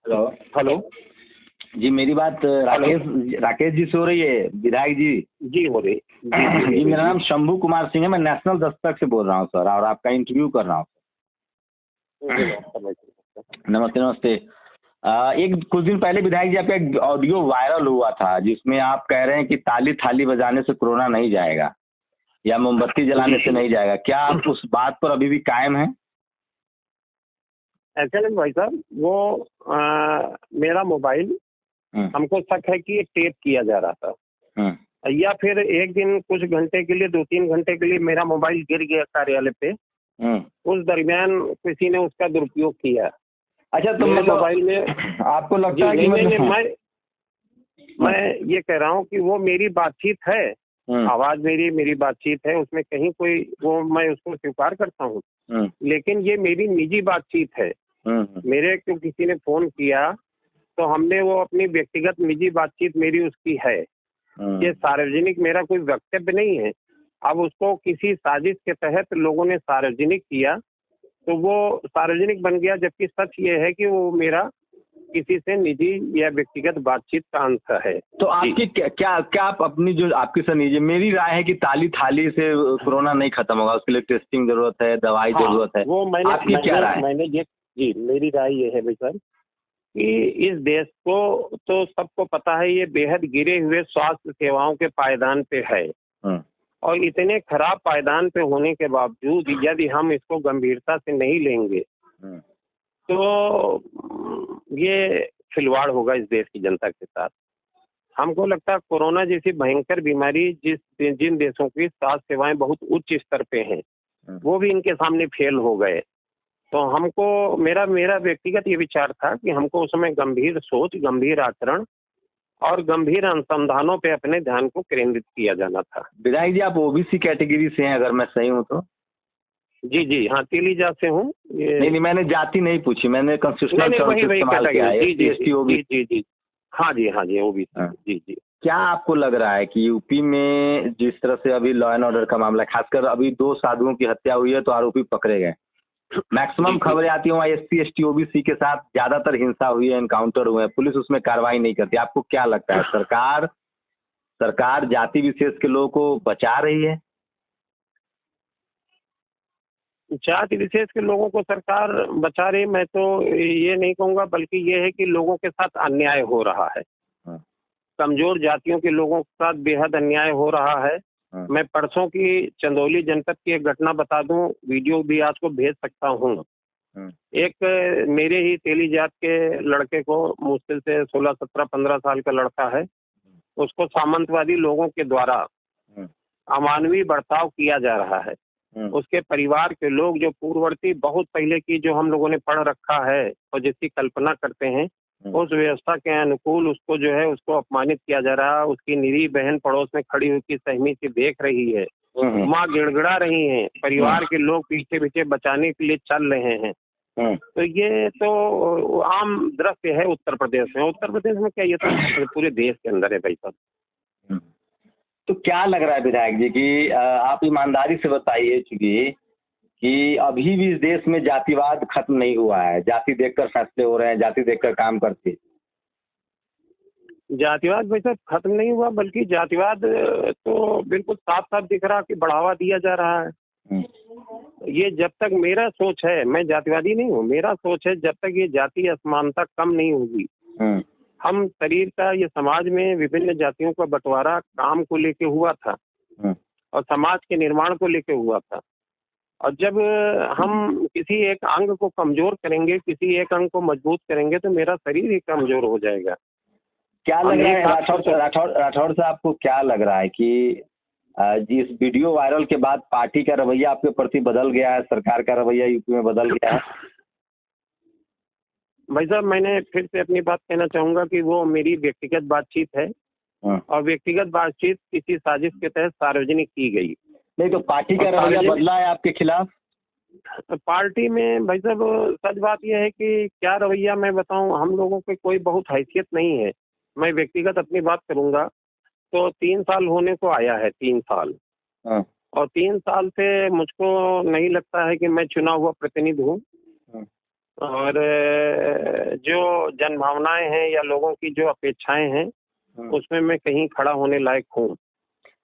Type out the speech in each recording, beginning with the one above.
Hello. Hello. जी, मेरी बात hello. Rakesh Rakesh ji से हो रही है, विधायक जी। जी हो रही। जी जी हो जी, रही मेरा जी। नाम शंभू कुमार सिंह है। मैं नेशनल दस्तक से बोल रहा हूँ सर, और आपका इंटरव्यू कर रहा हूँ। जी नमस्कार। नमस्ते, नमस्ते। एक कुछ दिन पहले विधायक जी आपका एक ऑडियो वायरल हुआ था, जिसमें आप कह रहे हैं कि ताली थाली बजाने से कोरोना नहीं जाएगा या मोमबत्ती जलाने से जी नहीं जाएगा। क्या आप उस बात पर अभी भी कायम हैं? एक्चुअली भाई साहब वो मेरा मोबाइल हुँ, हमको शक है कि ये टेप किया जा रहा था, हुँ, या फिर एक दिन कुछ घंटे के लिए 2-3 घंटे के लिए मेरा मोबाइल गिर गया कार्यालय पे। हुँ। उस दरमियान किसी ने उसका दुरुपयोग किया अच्छा, तो मेरे मतलब मोबाइल में। आपको लगता जी है कि नहीं नहीं नहीं, मतलब मैं ये कह रहा हूँ कि वो मेरी बातचीत है, हुँ, आवाज मेरी बातचीत है, उसमें कहीं कोई वो मैं उसको स्वीकार करता हूँ। हुँ, लेकिन ये मेरी निजी बातचीत है। हुँ, हुँ, मेरे को किसी ने फोन किया तो हमने वो अपनी व्यक्तिगत निजी बातचीत मेरी उसकी है। हुँ। ये सार्वजनिक मेरा कोई वक्तव्य नहीं है। अब उसको किसी साजिश के तहत लोगों ने सार्वजनिक किया तो वो सार्वजनिक बन गया, जबकि सच ये है कि वो मेरा किसी से निजी या व्यक्तिगत बातचीत का अंश है। तो जी। आपकी क्या क्या क्या आप अपनी जो आपकी सर निजी मेरी राय है कि ताली थाली से कोरोना नहीं खत्म होगा, उसके लिए टेस्टिंग जरूरत है, दवाई हाँ, जरूरत है। वो मैंने आपकी क्या मैंने राय है? मैंने ये जी मेरी राय ये है भाई सर कि इस देश को तो सबको पता है ये बेहद गिरे हुए स्वास्थ्य सेवाओं के पायदान पे है, हम्म, और इतने खराब पायदान पे होने के बावजूद यदि हम इसको गंभीरता से नहीं लेंगे हम्म, तो ये खिलवाड़ होगा इस देश की जनता के साथ। हमको लगता है कोरोना जैसी भयंकर बीमारी जिन देशों की स्वास्थ्य सेवाएं बहुत उच्च स्तर पे हैं, हम्म। वो भी इनके सामने फेल हो गए। तो हमको मेरा मेरा व्यक्तिगत ये विचार था कि हमको उस समय गंभीर सोच, गंभीर आचरण और गंभीर अनुसंधानों पे अपने ध्यान को केंद्रित किया जाना था। विधायक जी, आप ओबीसी कैटेगरी से हैं, अगर मैं सही हूँ तो? जी जी हाँ, तेलीजा से हूँ ये। नहीं नहीं, मैंने जाति नहीं पूछी, मैंने नहीं कंस्टिट्यूशनल नहीं, टर्म्स वही वही इस्तेमाल किया है, कैटेगरी। जी एससी जी एसटी जी ओबीसी। जी जी। हाँ जी ओबीसी। जी जी। क्या आपको लग रहा है कि यूपी में जिस तरह से अभी लॉ एंड ऑर्डर का मामला, खासकर अभी 2 साधुओं की हत्या हुई है तो आरोपी पकड़े गए, मैक्सिमम जी जी। खबरें आती हैं एससी एसटी ओबीसी के साथ ज्यादातर हिंसा हुई है, एनकाउंटर हुए हैं, पुलिस उसमें कार्रवाई नहीं करती। आपको क्या लगता है, सरकार सरकार जाति विशेष के लोगों को बचा रही है? जाति विशेष के लोगों को सरकार बचा रही, मैं तो ये नहीं कहूँगा, बल्कि ये है कि लोगों के साथ अन्याय हो रहा है। हाँ, कमजोर जातियों के लोगों के साथ बेहद अन्याय हो रहा है। हाँ, मैं परसों की चंदौली जनपद की एक घटना बता दूं, वीडियो भी आपको भेज सकता हूं। हाँ, एक मेरे ही तेली जात के लड़के को, मुश्किल से 16, 17, 15 साल का लड़का है, उसको सामंतवादी लोगों के द्वारा हाँ, अमानवीय बर्ताव किया जा रहा है। हाँ, उसके परिवार के लोग जो पूर्ववर्ती बहुत पहले की जो हम लोगों ने पढ़ रखा है और जिसकी कल्पना करते हैं, हाँ, उस व्यवस्था के अनुकूल उसको जो है उसको अपमानित किया जा रहा है। उसकी निरीह बहन पड़ोस में खड़ी होकर सहमी से देख रही है, हाँ, माँ गिड़गिड़ा रही हैं, परिवार के लोग पीछे पीछे बचाने के लिए चल रहे हैं। हाँ, तो ये तो आम दृश्य है उत्तर प्रदेश में। उत्तर प्रदेश में क्या, ये तो पूरे देश के अंदर है भाई साहब। हाँ। तो क्या लग रहा है विधायक जी कि आप ईमानदारी से बताइए, चूंकि कि अभी भी इस देश में जातिवाद खत्म नहीं हुआ है, जाति देखकर फैसले हो रहे हैं, जाति देखकर काम करते। जातिवाद भाई साहब खत्म नहीं हुआ, बल्कि जातिवाद तो बिल्कुल साफ साफ दिख रहा कि बढ़ावा दिया जा रहा है। हम्म, ये जब तक, मेरा सोच है, मैं जातिवादी नहीं हूँ, मेरा सोच है जब तक ये जाति असमानता कम नहीं होगी, हम्म, हम शरीर का, ये समाज में विभिन्न जातियों का बंटवारा काम को लेके हुआ था हम्म। और समाज के निर्माण को लेके हुआ था। और जब हम किसी एक अंग को कमजोर करेंगे, किसी एक अंग को मजबूत करेंगे, तो मेरा शरीर ही कमजोर हो जाएगा। क्या लग हम रहा एक है हाथ राठौर से राठौर से आपको क्या लग रहा है कि जिस वीडियो वायरल के बाद पार्टी का रवैया आपके प्रति बदल गया है, सरकार का रवैया यूपी में बदल गया है? भाई साहब, मैंने फिर से अपनी बात कहना चाहूंगा कि वो मेरी व्यक्तिगत बातचीत है, हाँ। और व्यक्तिगत बातचीत किसी साजिश के तहत सार्वजनिक की गई। नहीं तो पार्टी और का रवैया सार्वजनिक बदला है आपके खिलाफ? पार्टी में भाई साहब, सच बात यह है कि क्या रवैया मैं बताऊं, हम लोगों की कोई बहुत हैसियत नहीं है। मैं व्यक्तिगत अपनी बात करूंगा तो 3 साल होने को आया है, 3 साल। हाँ, और 3 साल से मुझको नहीं लगता है कि मैं चुना हुआ प्रतिनिधि हूँ। हाँ, और जो जनभावनाएं हैं या लोगों की जो अपेक्षाएं हैं उसमें मैं कहीं खड़ा होने लायक हूँ।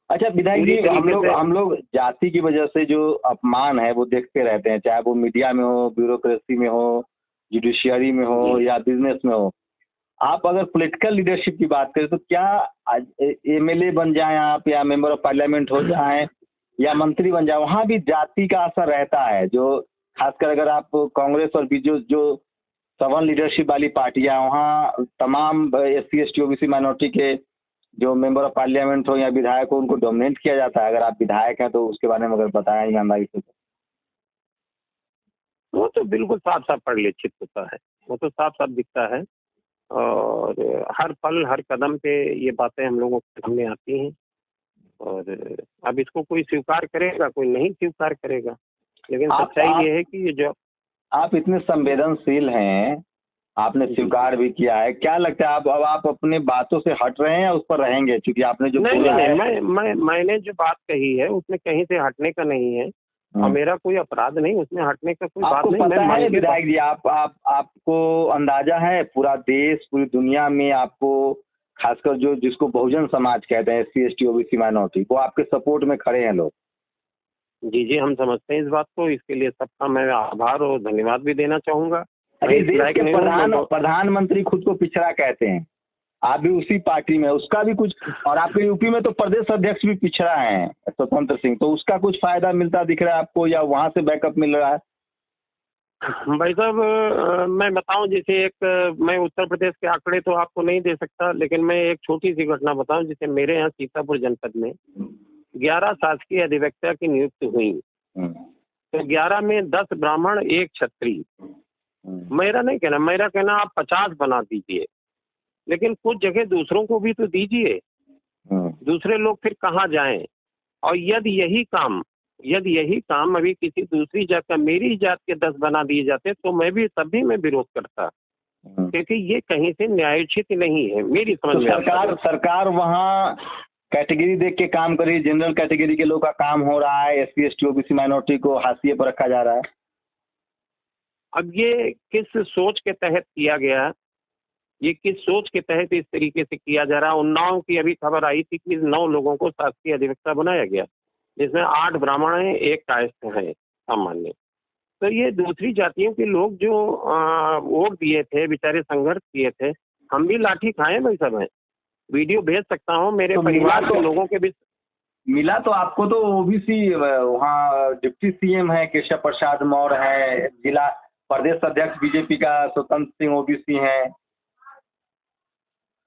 अच्छा विधायक पूरी जी, तरीके से हम लोग जाति की वजह से जो अपमान है वो देखते रहते हैं, चाहे वो मीडिया में हो, ब्यूरोक्रेसी में हो, जुडिशियरी में हो जी। या बिजनेस में हो। आप अगर पॉलिटिकल लीडरशिप की बात करें तो क्या एमएलए बन जाएं आप या मेंबर ऑफ पार्लियामेंट हो जाएं या मंत्री बन जाए, वहाँ भी जाति का असर रहता है। जो खासकर अगर आप कांग्रेस और बीजेपी जो सवर्न लीडरशिप वाली पार्टियां, वहाँ तमाम एससी एसटी ओबीसी माइनॉरिटी के जो मेंबर ऑफ पार्लियामेंट हो या विधायक हो उनको डोमिनेट किया जाता है। अगर आप विधायक हैं तो उसके बारे में अगर बताएं ईमानदारी से। वो तो बिल्कुल साफ साफ परिलक्षित होता है, वो तो साफ साफ दिखता है और हर पल हर कदम पे ये बातें हम लोगों के सामने आती हैं। और अब इसको कोई स्वीकार करेगा, कोई नहीं स्वीकार करेगा, लेकिन सच्चाई ये है कि ये जो आप इतने संवेदनशील हैं, आपने स्वीकार भी किया है, क्या लगता है अब आप अपने बातों से हट रहे हैं या उस पर रहेंगे? क्योंकि आपने जो बोला है। मैंने जो बात कही है उसमें कहीं से हटने का नहीं है और मेरा कोई अपराध नहीं, उसमें हटने का कोई बात नहीं। पता है विधायक जी, आपको अंदाजा है पूरा देश पूरी दुनिया में आपको, खासकर जो जिसको बहुजन समाज कहते हैं, एससी एसटी ओबीसी माइनॉरिटी, वो आपके सपोर्ट में खड़े हैं लोग। जी हम समझते हैं इस बात को, इसके लिए सबका मैं आभार और धन्यवाद भी देना चाहूंगा। अरे देश के प्रधानमंत्री खुद को पिछड़ा कहते हैं, आप भी उसी पार्टी में, उसका भी कुछ, और आपके यूपी में तो प्रदेश अध्यक्ष भी पिछड़ा है स्वतंत्र सिंह, तो उसका कुछ फायदा मिलता दिख रहा है आपको या वहां से बैकअप मिल रहा है? भाई साहब मैं बताऊं, जैसे एक मैं उत्तर प्रदेश के आंकड़े तो आपको नहीं दे सकता, लेकिन मैं एक छोटी सी घटना बताऊं। जैसे मेरे यहाँ सीतापुर जनपद में 11 शासकीय अधिवक्ता की नियुक्ति हुई, तो 11 में 10 ब्राह्मण 1 क्षत्रिय। मेरा नहीं कहना, मेरा कहना आप 50 बना दीजिए, लेकिन कुछ जगह दूसरों को भी तो दीजिए। दूसरे लोग फिर कहाँ जाएं? और यदि यही काम अभी किसी दूसरी जात का, मेरी जात के 10 बना दिए जाते तो मैं भी तब भी मैं विरोध करता, क्योंकि ये कहीं से न्यायोचित नहीं है मेरी समझ में। सरकार वहाँ कैटेगरी देख के काम करी, जनरल कैटेगरी के लोग का काम हो रहा है, एससी एसटी ओबीसी माइनॉरिटी को हाशिए पर रखा जा रहा है। अब ये किस सोच के तहत किया गया, ये किस सोच के तहत इस तरीके से किया जा रहा है? उन्नाव की अभी खबर आई थी कि 9 लोगों को शासकीय अधिवक्ता बनाया गया, जिसमें 8 ब्राह्मण हैं, 1 कायस्थ है सामान्य। तो ये दूसरी जातियों के लोग जो वोट दिए थे, बेचारे संघर्ष किए थे, हम भी लाठी खाए भाई सब हैं। वीडियो भेज सकता हूँ मेरे परिवार के लोगों के भी। मिला तो आपको तो ओबीसी, वहाँ डिप्टी सीएम है केशव प्रसाद मौर्य है, जिला प्रदेश अध्यक्ष बीजेपी का स्वतंत्र सिंह ओबीसी हैं।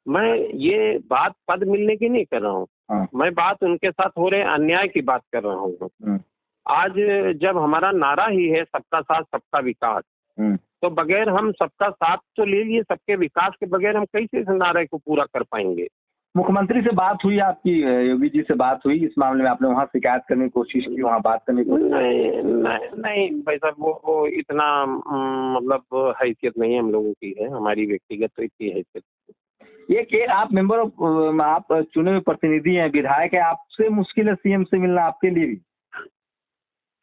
मैं ये बात पद मिलने की नहीं कर रहा हूँ, मैं बात उनके साथ हो रहे अन्याय की बात कर रहा हूँ। आज जब हमारा नारा ही है सबका साथ सबका विकास, तो बगैर हम सबका साथ तो ले लिए, सबके विकास के बगैर हम कैसे इस नारे को पूरा कर पाएंगे? मुख्यमंत्री से बात हुई आपकी, योगी जी से बात हुई इस मामले में? आपने वहाँ शिकायत करने की कोशिश की, वहाँ बात करने की कोशिश? नहीं भाई साहब, वो इतना मतलब हैसियत नहीं हम लोगों की है, हमारी व्यक्तिगत तो इतनी हैसियत। ये कि आप मेंबर ऑफ, आप चुने हुए प्रतिनिधि हैं, विधायक है, आपसे मुश्किल है सीएम से मिलना आपके लिए भी?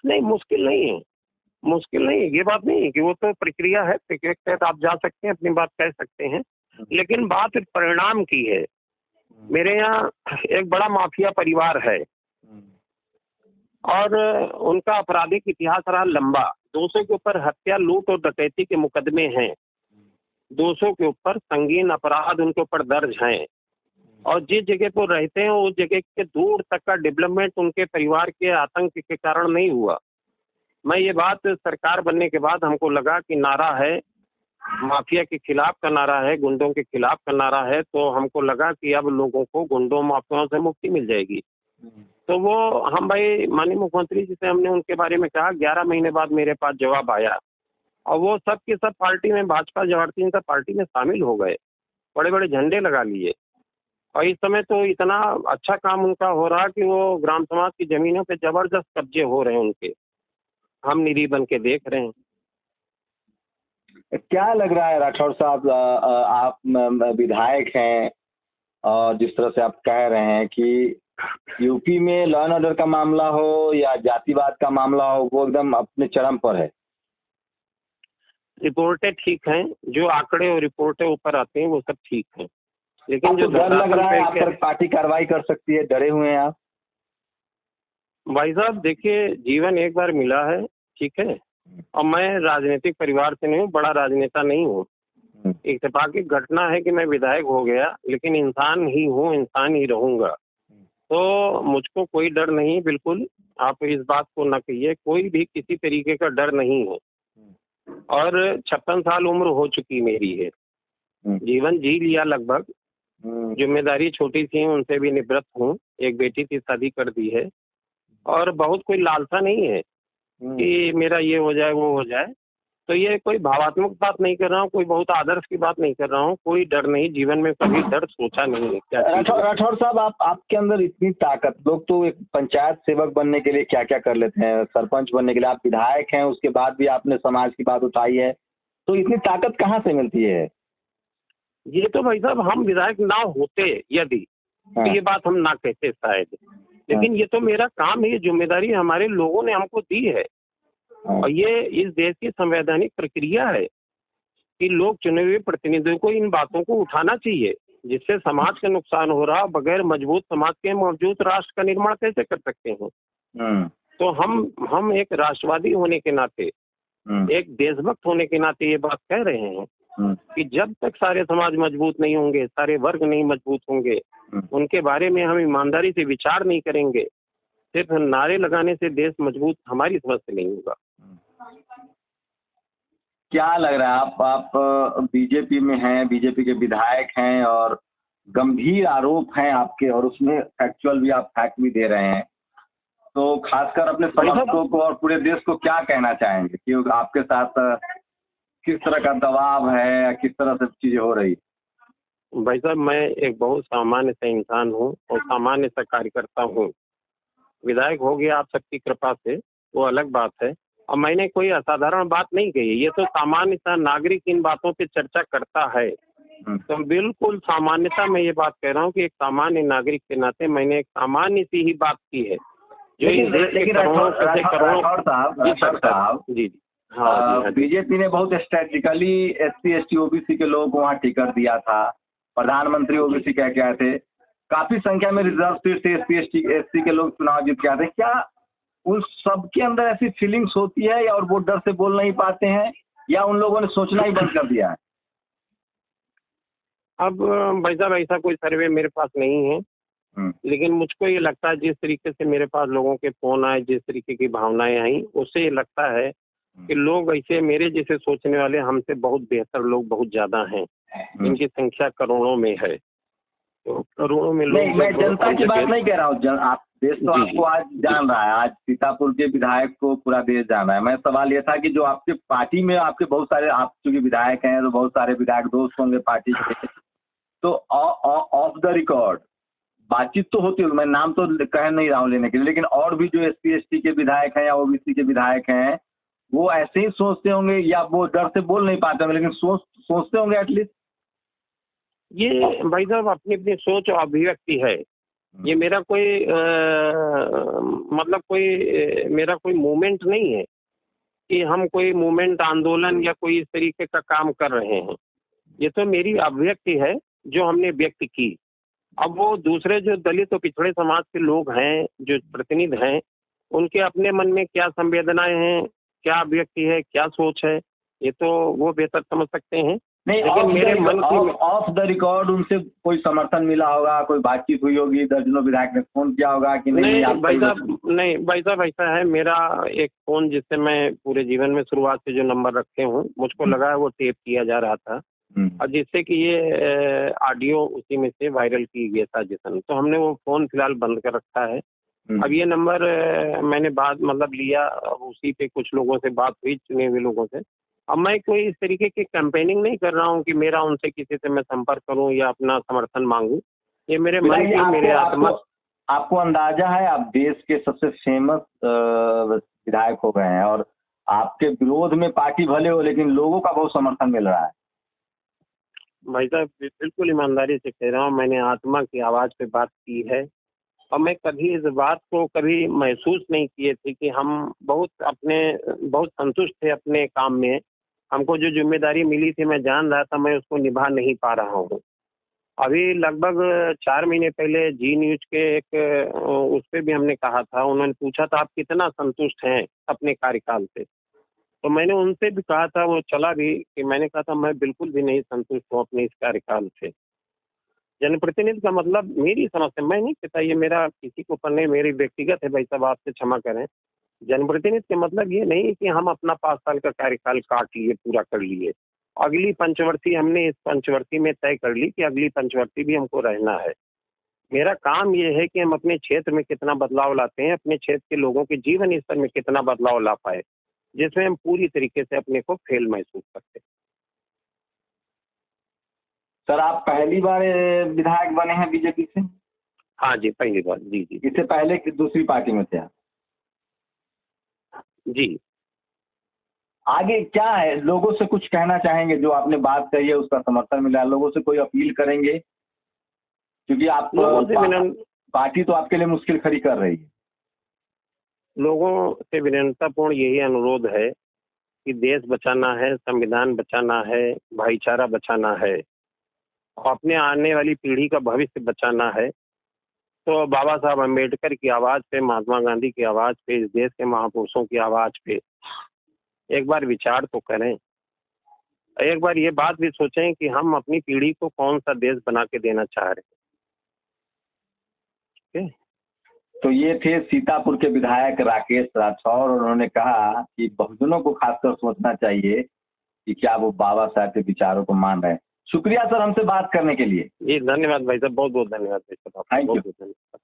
नहीं मुश्किल नहीं है, मुश्किल नहीं है, ये बात नहीं है कि वो तो प्रक्रिया है, प्रक्रिया के तहत आप जा सकते हैं, अपनी बात कह सकते हैं, लेकिन बात परिणाम की है। मेरे यहाँ एक बड़ा माफिया परिवार है और उनका आपराधिक इतिहास रहा लंबा। 200 के ऊपर हत्या, लूट और डकैती के मुकदमे हैं, 200 के ऊपर संगीन अपराध उनके ऊपर दर्ज हैं, और जिस जगह पर रहते हैं उस जगह के दूर तक का डेवलपमेंट उनके परिवार के आतंक के कारण नहीं हुआ। मैं ये बात सरकार बनने के बाद हमको लगा कि नारा है माफिया के खिलाफ का नारा है, गुंडों के खिलाफ का नारा है, तो हमको लगा कि अब लोगों को गुंडों माफियाओं से मुक्ति मिल जाएगी। तो वो हम भाई माननीय मुख्यमंत्री जी से हमने उनके बारे में कहा, 11 महीने बाद मेरे पास जवाब आया और वो सब के सब पार्टी में, भाजपा भारतीय जनता पार्टी में शामिल हो गए, बड़े बड़े झंडे लगा लिए। और इस समय तो इतना अच्छा काम उनका हो रहा कि वो ग्राम समाज की जमीनों पे जबरदस्त कब्जे हो रहे हैं उनके, हम निरी बन के देख रहे हैं। क्या लग रहा है राठौर साहब, आप विधायक हैं और जिस तरह से आप कह रहे हैं कि यूपी में लॉ एंड ऑर्डर का मामला हो या जातिवाद का मामला हो, वो एकदम अपने चरम पर है। रिपोर्टें ठीक हैं, जो आंकड़े और रिपोर्टें ऊपर आते हैं वो सब ठीक हैं, लेकिन जो आपको डर लग रहा है आप धरातल पर पार्टी कार्रवाई कर सकती है, डरे हुए हैं आप? भाई साहब देखिए, जीवन एक बार मिला है, ठीक है। और मैं राजनीतिक परिवार से नहीं हूँ, बड़ा राजनेता नहीं हूँ। हम्म, इत्तेफाकी घटना है कि मैं विधायक हो गया, लेकिन इंसान ही हूँ, इंसान ही रहूंगा। तो मुझको कोई डर नहीं, बिल्कुल आप इस बात को न कहिए, कोई भी किसी तरीके का डर नहीं है। और 56 साल उम्र हो चुकी मेरी है, हम्म, जीवन जी लिया लगभग। हम्म, जिम्मेदारी छोटी सी उनसे भी निवृत्त हूँ, एक बेटी की शादी कर दी है, और बहुत कोई लालसा नहीं है हम्म। कि मेरा ये हो जाए वो हो जाए। तो ये कोई भावात्मक बात नहीं कर रहा हूँ, कोई बहुत आदर्श की बात नहीं कर रहा हूँ, कोई डर नहीं, जीवन में कभी डर सोचा नहीं है क्या चीज राठौर है। राठौर साहब, आप आपके अंदर इतनी ताकत, लोग तो एक पंचायत सेवक बनने के लिए क्या क्या कर लेते हैं, सरपंच बनने के लिए, आप विधायक हैं, उसके बाद भी आपने समाज की बात उठाई है, तो इतनी ताकत कहाँ से मिलती है? ये तो भाई साहब हम विधायक ना होते यदि, तो हाँ, ये बात हम ना कहते शायद, हाँ, लेकिन ये तो मेरा काम है, ये जिम्मेदारी हमारे लोगों ने हमको दी है। हाँ, और ये इस देश की संवैधानिक प्रक्रिया है कि लोग चुने हुए प्रतिनिधियों को इन बातों को उठाना चाहिए, जिससे समाज का नुकसान हो रहा, बगैर मजबूत समाज के मौजूद राष्ट्र का निर्माण कैसे कर सकते हैं। हम्म, तो हम एक राष्ट्रवादी होने के नाते, हम्म, एक देशभक्त होने के नाते ये बात कह रहे हैं हम्म, कि जब तक सारे समाज मजबूत नहीं होंगे, सारे वर्ग नहीं मजबूत होंगे, हम्म। उनके बारे में हम ईमानदारी से विचार नहीं करेंगे, सिर्फ नारे लगाने से देश मजबूत हमारी समझ से नहीं होगा। क्या लग रहा है, आप बीजेपी में हैं, बीजेपी के विधायक हैं, और गंभीर आरोप हैं आपके, और उसमें फैक्चुअल भी आप फैक्ट भी दे रहे हैं, तो खासकर अपने भाई साहब, समर्थकों को और पूरे देश को क्या कहना चाहेंगे कि आपके साथ किस तरह का दबाव है, या किस तरह से चीजें हो रही? भाई साहब मैं एक बहुत सामान्य सा इंसान हूँ और सामान्य सा कार्यकर्ता हूँ। विधायक हो गया आप सबकी कृपा से, वो अलग बात है। और मैंने कोई असाधारण बात नहीं कही, ये तो सामान्य सा नागरिक इन बातों पे चर्चा करता है। तो बिल्कुल सामान्यता मैं ये बात कह रहा हूँ कि एक सामान्य नागरिक के नाते मैंने एक सामान्य सी ही बात की है, जो इस देश के लेकिन करोड़ों राठौर साहब, जी जी हाँ जी हाँ जी। बीजेपी ने बहुत स्ट्रेटेजिकली SC ST OBC के लोगों को वहाँ टिकट दिया था, प्रधानमंत्री OBC कह के आए थे, काफी संख्या में रिजर्व सीट से SC ST के लोग चुनाव जीत के आते हैं। क्या उन सबके अंदर ऐसी फीलिंग्स होती है, या और वो डर से बोल नहीं पाते हैं, या उन लोगों ने सोचना ही बंद कर दिया है? अब भाई साहब ऐसा कोई सर्वे मेरे पास नहीं है, हम्म, लेकिन मुझको ये लगता है जिस तरीके से मेरे पास लोगों के फोन आए, जिस तरीके की भावनाएं आई, उससे ये लगता है कि लोग ऐसे मेरे जैसे सोचने वाले हमसे बहुत बेहतर लोग बहुत ज्यादा हैं, इनकी संख्या करोड़ों में है। तो करोड़ों में नहीं, लोग मैं जब जनता की बात नहीं कह रहा हूँ, आप देश तो जी आपको आज जान रहा है, आज सीतापुर के विधायक को पूरा देश जान रहा है। मैं सवाल ये था कि जो आपके पार्टी में आपके बहुत सारे, आप चूंकि विधायक हैं तो बहुत सारे विधायक दोस्त होंगे पार्टी के, तो ऑफ द रिकॉर्ड बातचीत तो होती होगी, मैं नाम तो कह नहीं रहा हूँ लेने के लिए, लेकिन और भी जो SC ST के विधायक हैं या OBC के विधायक हैं, वो ऐसे ही सोचते होंगे, या वो डर से बोल नहीं पाते होंगे, लेकिन सोचते होंगे एटलीस्ट? ये भाई साहब अपनी अपनी सोच और अभिव्यक्ति है। ये मेरा कोई मतलब कोई मेरा कोई मूवमेंट नहीं है कि हम कोई मूवमेंट आंदोलन या कोई इस तरीके का काम कर रहे हैं। ये तो मेरी अभिव्यक्ति है जो हमने व्यक्त की। अब वो दूसरे जो दलित और पिछड़े समाज के लोग हैं, जो प्रतिनिधि हैं, उनके अपने मन में क्या संवेदनाएं हैं, क्या अभिव्यक्ति है, क्या सोच है, ये तो वो बेहतर समझ सकते हैं। नहीं, लेकिन मेरे मन की ऑफ द रिकॉर्ड उनसे कोई समर्थन मिला होगा, कोई बातचीत हुई होगी, दर्जनों विधायक ने फोन किया होगा कि नहीं नहीं आप भाई साहब, नहीं भाई साहब, ऐसा है मेरा एक फ़ोन जिससे मैं पूरे जीवन में शुरुआत से जो नंबर रखे हूँ, मुझको लगा है वो टेप किया जा रहा था, और जिससे कि ये ऑडियो उसी में से वायरल की गई था जिसन, तो हमने वो फ़ोन फिलहाल बंद कर रखा है। अब ये नंबर मैंने बाद मतलब लिया, अब उसी पे कुछ लोगों से बात हुई, चुने हुए लोगों से। अब मैं कोई इस तरीके की कैंपेनिंग नहीं कर रहा हूँ कि मेरा उनसे किसी से मैं संपर्क करूँ या अपना समर्थन मांगूँ। ये मेरे मन की, मेरे आत्मा। आपको अंदाजा है, आप देश के सबसे फेमस विधायक हो गए हैं, और आपके विरोध में पार्टी भले हो, लेकिन लोगों का बहुत समर्थन मिल रहा है। भाई साहब बिल्कुल ईमानदारी से कह रहा हूँ, मैंने आत्मा की आवाज़ पे बात की है, और मैं कभी इस बात को कभी महसूस नहीं किए थे कि हम बहुत संतुष्ट थे अपने काम में। हमको जो जिम्मेदारी मिली थी, मैं जान रहा था मैं उसको निभा नहीं पा रहा हूँ। अभी लगभग 4 महीने पहले जी न्यूज़ के एक उस पे भी हमने कहा था, उन्होंने पूछा था आप कितना संतुष्ट हैं अपने कार्यकाल से? तो मैंने उनसे भी कहा था, वो चला भी, कि मैंने कहा था मैं बिल्कुल भी नहीं संतुष्ट हूँ अपने इस कार्यकाल से। जनप्रतिनिधि का मतलब मेरी समझ से, मैं नहीं कहता ये मेरा किसी के ऊपर नहीं, मेरी व्यक्तिगत है भाई साहब, आपसे क्षमा करें। जनप्रतिनिधि का मतलब ये नहीं है कि हम अपना 5 साल का कार्यकाल काट लिए, पूरा कर लिए। अगली पंचवर्षीय हमने इस पंचवर्षीय में तय कर ली कि अगली पंचवर्षीय भी हमको रहना है। मेरा काम ये है कि हम अपने क्षेत्र में कितना बदलाव लाते हैं, अपने क्षेत्र के लोगों के जीवन स्तर में कितना बदलाव ला पाए, जिसमें हम पूरी तरीके से अपने को फेल महसूस करते हैं। सर आप पहली बार विधायक बने हैं बीजेपी से? हाँ जी, पहली बार। जी, जी। इससे पहले कि दूसरी पार्टी में थे आप? जी। आगे क्या है, लोगों से कुछ कहना चाहेंगे? जो आपने बात कही है उसका समर्थन मिला, लोगों से कोई अपील करेंगे? क्योंकि आप लोगों से पार्टी तो आपके लिए मुश्किल खड़ी कर रही है। लोगों से विनम्रतापूर्ण यही अनुरोध है कि देश बचाना है, संविधान बचाना है, भाईचारा बचाना है, और अपने आने वाली पीढ़ी का भविष्य बचाना है। तो बाबा साहब अम्बेडकर की आवाज़ पे, महात्मा गांधी की आवाज़ पे, इस देश के महापुरुषों की आवाज़ पे एक बार विचार तो करें। एक बार ये बात भी सोचें कि हम अपनी पीढ़ी को कौन सा देश बना के देना चाह रहे हैं। तो ये थे सीतापुर के विधायक राकेश राठौर, और उन्होंने कहा कि बहुजनों को खासकर सोचना चाहिए कि क्या वो बाबा साहब के विचारों को मान रहे हैं। शुक्रिया सर हमसे बात करने के लिए। जी धन्यवाद भाई साहब, बहुत बहुत धन्यवाद भाई साहब, थैंक यू। बहुत बहुत धन्यवाद।